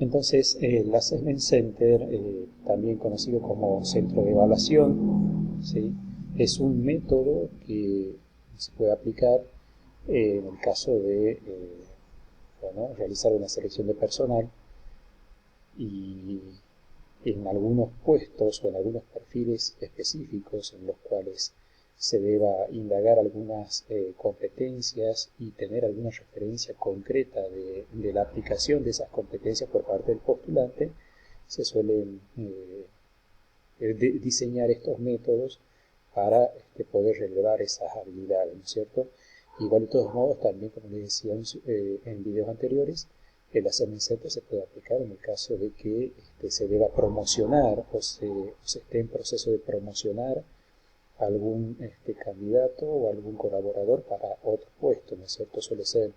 Entonces, el Assessment Center, también conocido como centro de evaluación, ¿sí? Es un método que se puede aplicar en el caso de bueno, realizar una selección de personal y en algunos puestos o en algunos perfiles específicos en los cuales se deba indagar algunas competencias y tener alguna referencia concreta de la aplicación de esas competencias por parte del postulante, se suelen diseñar estos métodos para poder relevar esas habilidades, ¿no es cierto? Igual de todos modos, también como les decía en videos anteriores, el Assessment Center se puede aplicar en el caso de que se deba promocionar o se esté en proceso de promocionar algún candidato o algún colaborador para otro puesto, ¿no es cierto? Suele ser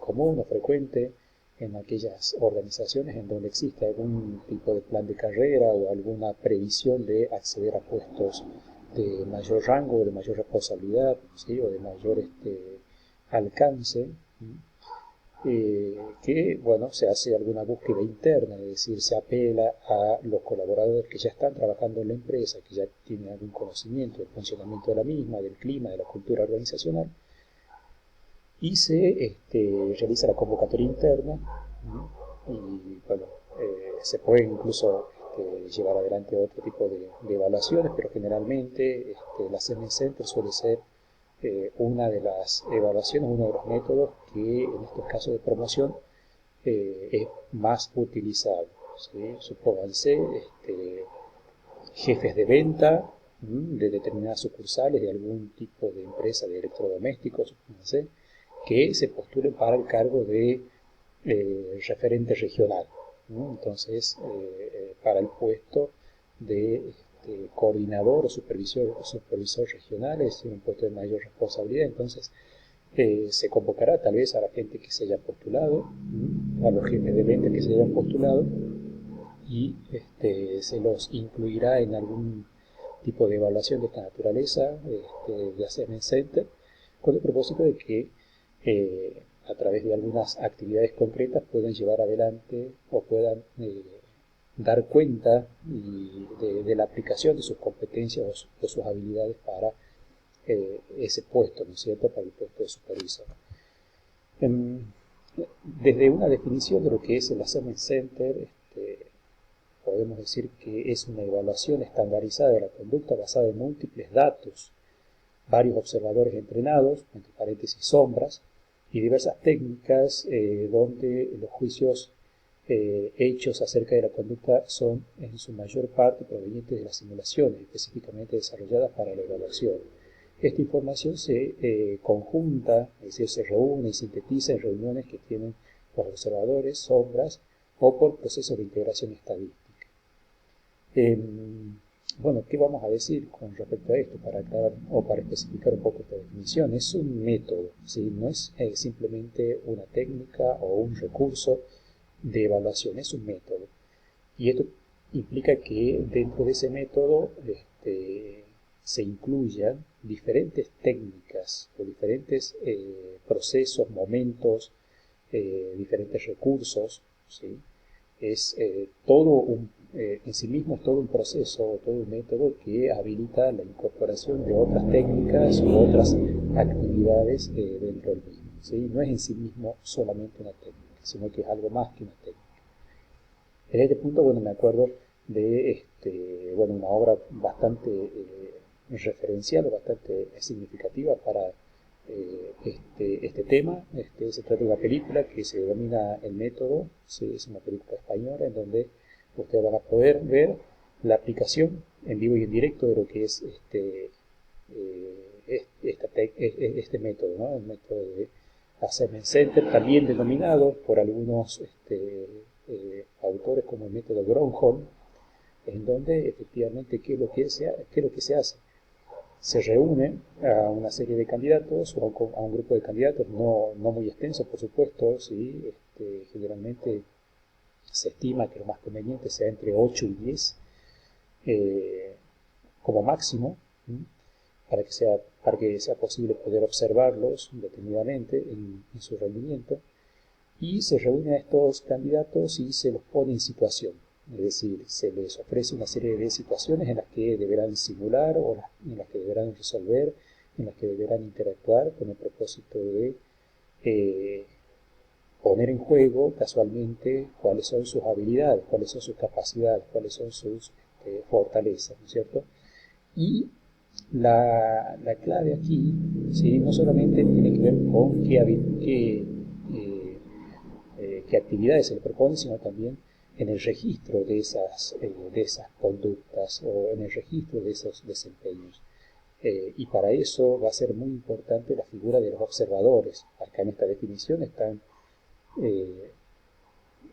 común o frecuente en aquellas organizaciones en donde existe algún tipo de plan de carrera o alguna previsión de acceder a puestos de mayor rango, de mayor responsabilidad, ¿sí? O de mayor alcance, que, bueno, se hace alguna búsqueda interna, es decir, se apela a los colaboradores que ya están trabajando en la empresa, que ya tienen algún conocimiento del funcionamiento de la misma, del clima, de la cultura organizacional, y se realiza la convocatoria interna, ¿no? Y bueno, se pueden incluso llevar adelante otro tipo de evaluaciones, pero generalmente la Assessment Center suele ser una de las evaluaciones, uno de los métodos que en estos casos de promoción es más utilizado, ¿sí? Supónganse jefes de venta de determinadas sucursales de algún tipo de empresa de electrodomésticos, supónganse, que se postulen para el cargo de referente regional, ¿no? Entonces, para el puesto de coordinador o supervisor regional, es un puesto de mayor responsabilidad. Entonces, se convocará tal vez a la gente que se haya postulado, a los jefes de venta que se hayan postulado, y se los incluirá en algún tipo de evaluación de esta naturaleza, de Assessment Center, con el propósito de que a través de algunas actividades concretas puedan llevar adelante o puedan dar cuenta de la aplicación de sus competencias o sus habilidades para ese puesto, ¿no es cierto?, para el puesto de supervisor. Desde una definición de lo que es el Assessment Center, podemos decir que es una evaluación estandarizada de la conducta basada en múltiples datos, varios observadores entrenados, entre paréntesis sombras, y diversas técnicas donde los juicios hechos acerca de la conducta son en su mayor parte provenientes de las simulaciones específicamente desarrolladas para la evaluación. Esta información se conjunta, es decir, se reúne y sintetiza en reuniones que tienen los observadores, sombras, o por procesos de integración estadística. Bueno, ¿qué vamos a decir con respecto a esto para aclarar o para especificar un poco esta definición? Es un método, ¿sí? No es simplemente una técnica o un recurso de evaluación, es un método. Y esto implica que dentro de ese método se incluyan diferentes técnicas o diferentes procesos, momentos, diferentes recursos, ¿sí? Es todo en sí mismo es todo un proceso, todo un método que habilita la incorporación de otras técnicas u otras actividades dentro del mismo, ¿sí? No es en sí mismo solamente una técnica, sino que es algo más que una técnica. En este punto, bueno, me acuerdo de bueno, una obra bastante referencial o bastante significativa para este tema. Se trata de una película que se denomina El Método, ¿sí? Es una película española en donde ustedes van a poder ver la aplicación en vivo y en directo de lo que es este método, ¿no? El método de Assessment Center, también denominado por algunos autores como el método Gronholm, en donde efectivamente ¿qué es lo que se hace? Se reúne a una serie de candidatos o a un grupo de candidatos, no muy extenso por supuesto, ¿sí? Generalmente se estima que lo más conveniente sea entre 8 y 10 como máximo, ¿sí? para que sea posible poder observarlos detenidamente en su rendimiento. y se reúne a estos candidatos y se los pone en situación. Es decir, se les ofrece una serie de situaciones en las que deberán simular o en las que deberán resolver, en las que deberán interactuar con el propósito de poner en juego casualmente cuáles son sus habilidades, cuáles son sus capacidades, cuáles son sus fortalezas, ¿no es cierto? Y la clave aquí, ¿sí? No solamente tiene que ver con qué actividades se le proponen, sino también en el registro de esas conductas o en el registro de esos desempeños. Y para eso va a ser muy importante la figura de los observadores. Acá en esta definición están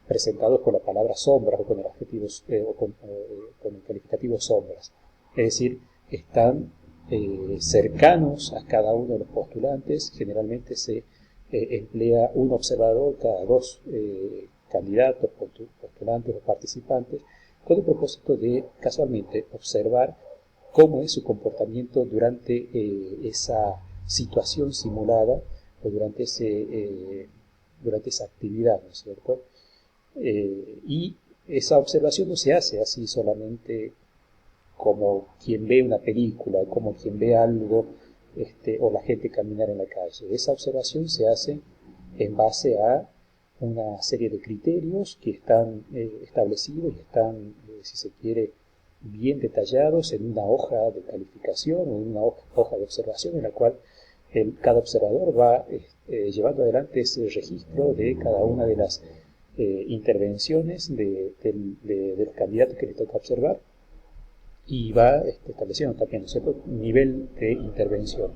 presentados con la palabra sombras o con el adjetivo con el calificativo sombras. Es decir, están cercanos a cada uno de los postulantes. Generalmente se emplea un observador cada dos candidatos, postulantes o participantes, con el propósito de casualmente observar cómo es su comportamiento durante esa situación simulada o durante esa actividad, ¿no es cierto? Y esa observación no se hace así solamente como quien ve una película, como quien ve algo, o la gente caminar en la calle. Esa observación se hace en base a una serie de criterios que están establecidos y están, si se quiere, bien detallados en una hoja de calificación o en una hoja de observación en la cual cada observador va llevando adelante ese registro de cada una de las intervenciones de los candidatos que le toca observar y va estableciendo también, ¿no es cierto?, un nivel de intervención.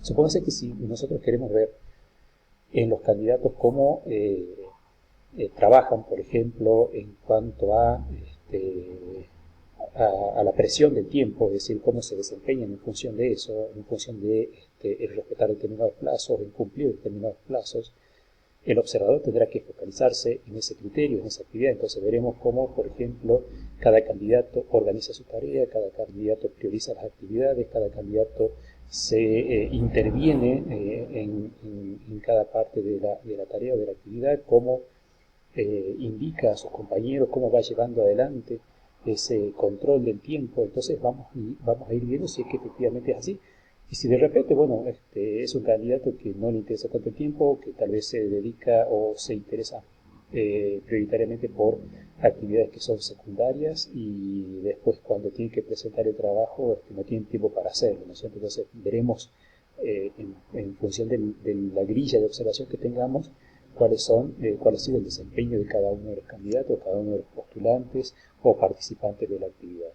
Supóngase que si nosotros queremos ver en los candidatos cómo trabajan, por ejemplo, en cuanto a la presión del tiempo, es decir, cómo se desempeñan en función de eso, en función de el respetar determinados plazos, en cumplir determinados plazos, el observador tendrá que focalizarse en ese criterio, en esa actividad. Entonces veremos cómo, por ejemplo, cada candidato organiza su tarea, cada candidato prioriza las actividades, cada candidato se interviene en cada parte de la tarea o de la actividad, cómo indica a sus compañeros, cómo va llevando adelante ese control del tiempo. Entonces vamos a ir viendo si es que efectivamente es así. Y si de repente, bueno, es un candidato que no le interesa tanto el tiempo, que tal vez se dedica o se interesa prioritariamente por actividades que son secundarias y después cuando tiene que presentar el trabajo no tiene tiempo para hacerlo, ¿no es cierto? Entonces veremos en función de la grilla de observación que tengamos cuál ha sido el desempeño de cada uno de los candidatos, cada uno de los postulantes o participantes de la actividad.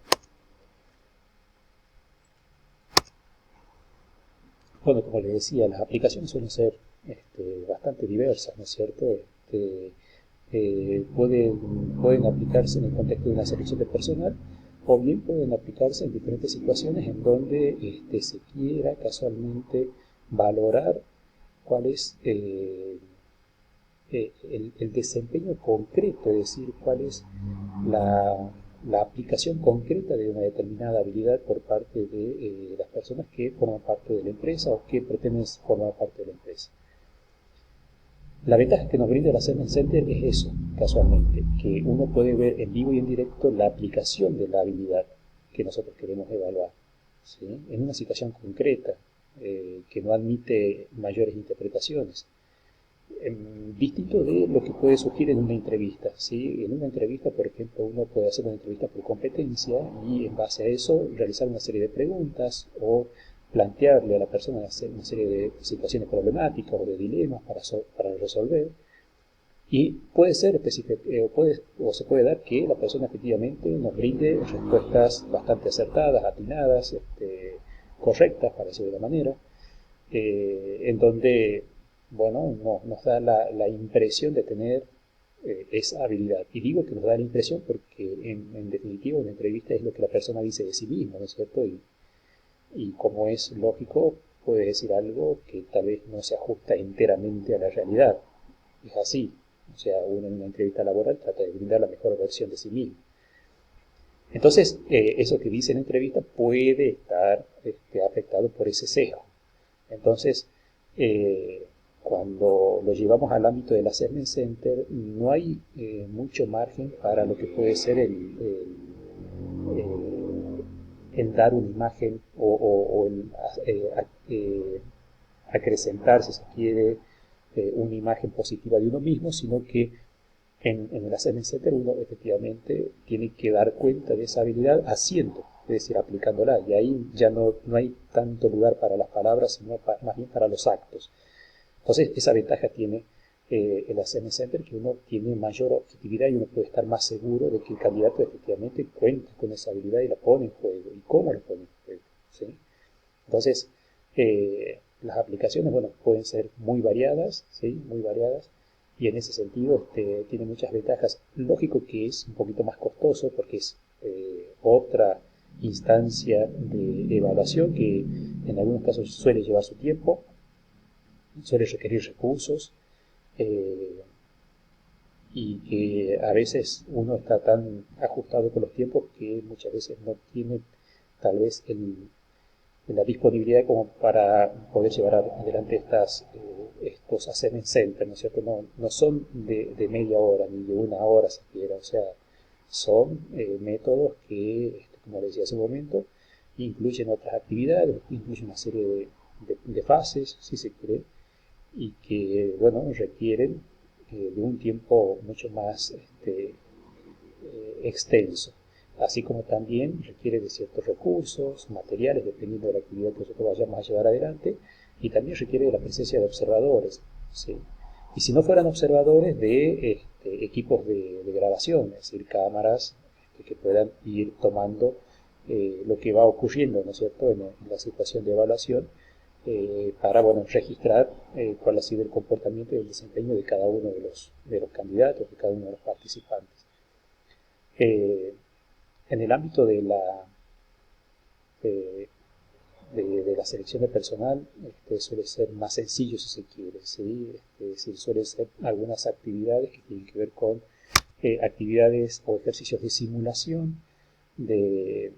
Bueno, como les decía, las aplicaciones suelen ser bastante diversas, ¿no es cierto? Pueden aplicarse en el contexto de una selección de personal o bien pueden aplicarse en diferentes situaciones en donde se quiera casualmente valorar cuál es el desempeño concreto, es decir, cuál es la aplicación concreta de una determinada habilidad por parte de las personas que forman parte de la empresa o que pretenden formar parte de la empresa. La ventaja que nos brinda el Assessment Center es eso, casualmente, que uno puede ver en vivo y en directo la aplicación de la habilidad que nosotros queremos evaluar, ¿sí?, en una situación concreta que no admite mayores interpretaciones. Distinto de lo que puede surgir en una entrevista, ¿sí? En una entrevista, por ejemplo, uno puede hacer una entrevista por competencia y en base a eso realizar una serie de preguntas o plantearle a la persona una serie de situaciones problemáticas o de dilemas para resolver, y puede ser o se puede dar que la persona efectivamente nos brinde respuestas bastante acertadas, atinadas, correctas, para decirlo de la manera, en donde, bueno, nos da la impresión de tener esa habilidad. Y digo que nos da la impresión porque en definitiva una entrevista es lo que la persona dice de sí misma, ¿no es cierto? Y como es lógico, puede decir algo que tal vez no se ajusta enteramente a la realidad. Es así. O sea, uno en una entrevista laboral trata de brindar la mejor versión de sí mismo. Entonces, eso que dice en la entrevista puede estar afectado por ese sesgo. Entonces, cuando lo llevamos al ámbito del Assessment Center, no hay mucho margen para lo que puede ser el dar una imagen o el acrecentar, si se quiere, una imagen positiva de uno mismo, sino que en el Assessment Center uno efectivamente tiene que dar cuenta de esa habilidad haciendo, es decir, aplicándola, y ahí ya no hay tanto lugar para las palabras, sino más bien para los actos. Entonces, esa ventaja tiene el Assessment Center, que uno tiene mayor objetividad y uno puede estar más seguro de que el candidato efectivamente cuenta con esa habilidad y la pone en juego, y cómo la pone en juego, ¿sí? Entonces, las aplicaciones, bueno, pueden ser muy variadas, ¿sí? Muy variadas, y en ese sentido tiene muchas ventajas. Lógico que es un poquito más costoso porque es otra instancia de evaluación que en algunos casos suele llevar su tiempo, suele requerir recursos, y que a veces uno está tan ajustado con los tiempos que muchas veces no tiene tal vez la disponibilidad como para poder llevar adelante estos assessment centers, ¿no es cierto? No son de media hora ni de una hora siquiera, o sea, son métodos que, como decía hace un momento, incluyen otras actividades, incluyen una serie de fases, si se quiere, y que, bueno, requieren de un tiempo mucho más extenso, así como también requiere de ciertos recursos, materiales, dependiendo de la actividad que nosotros vayamos a llevar adelante, y también requiere de la presencia de observadores, ¿sí? Y si no fueran observadores, de equipos de grabación, es decir, cámaras que puedan ir tomando lo que va ocurriendo, ¿no es cierto?, en la situación de evaluación, para, bueno, registrar cuál ha sido el comportamiento y el desempeño de cada uno de los candidatos, de cada uno de los participantes. En el ámbito de, de la selección de personal, suele ser más sencillo si se quiere, ¿sí? Suelen ser algunas actividades que tienen que ver con actividades o ejercicios de simulación, de,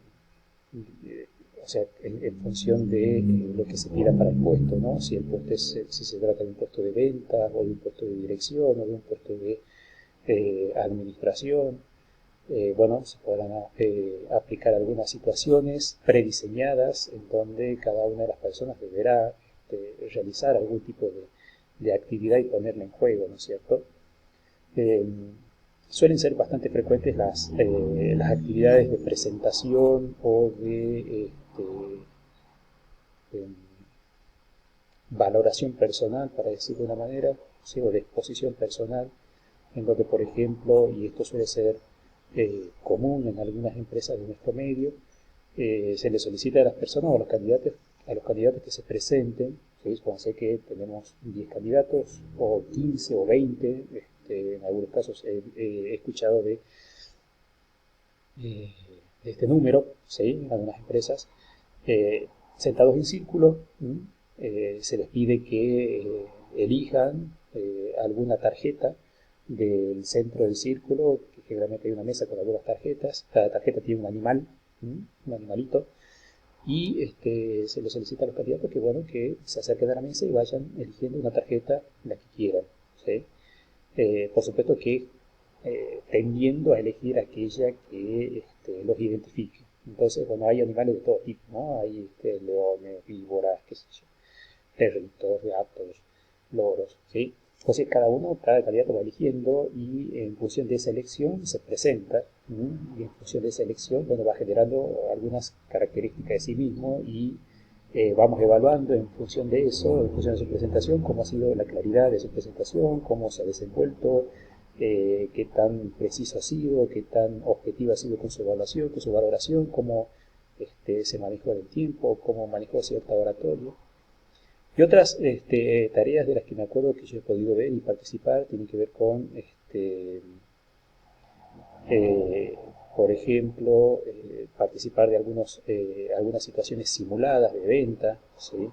o sea, en función de lo que se pida para el puesto, ¿no? Si el puesto si se trata de un puesto de venta, o de un puesto de dirección, o de un puesto de administración, bueno, se podrán aplicar algunas situaciones prediseñadas en donde cada una de las personas deberá realizar algún tipo de actividad y ponerla en juego, ¿no es cierto? Suelen ser bastante frecuentes las actividades de presentación o de valoración personal, para decirlo de una manera, ¿sí? O de exposición personal, en donde, por ejemplo, y esto suele ser común en algunas empresas de nuestro medio, se le solicita a las personas o a los candidatos que se presenten, ¿sí? Sé que tenemos 10 candidatos, o 15 o 20, en algunos casos he escuchado de este número, ¿sí? En algunas empresas, sentados en círculo, se les pide que elijan alguna tarjeta del centro del círculo, que generalmente hay una mesa con algunas tarjetas, cada tarjeta tiene un animal, un animalito, y se les solicita a los candidatos que, bueno, que se acerquen a la mesa y vayan eligiendo una tarjeta, la que quieran, ¿sí? Por supuesto que tendiendo a elegir aquella que los identifique. Entonces, bueno, hay animales de todo tipo, ¿no? Hay leones, víboras, qué sé yo, perritos, gatos, loros, ¿sí? Entonces, cada candidato va eligiendo, y en función de esa elección se presenta, y en función de esa elección, bueno, va generando algunas características de sí mismo, y vamos evaluando en función de eso, en función de su presentación, cómo ha sido la claridad de su presentación, cómo se ha desenvuelto, qué tan preciso ha sido, qué tan objetivo ha sido con su evaluación, con su valoración, cómo se manejó en el tiempo, cómo manejó cierta oratoria. Y otras tareas de las que me acuerdo que yo he podido ver y participar tienen que ver con, por ejemplo, participar de algunas situaciones simuladas de venta, ¿sí?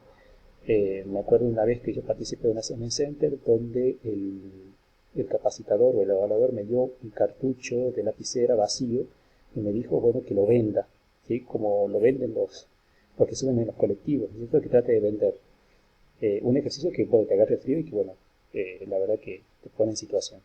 Me acuerdo una vez que yo participé de un assessment center donde el capacitador o el evaluador me dio un cartucho de lapicera vacío y me dijo, bueno, que lo venda, ¿sí? Como lo venden los que suben en los colectivos, ¿cierto? Que trate de vender. un ejercicio que puede te agarre frío y que, bueno, la verdad que te pone en situación.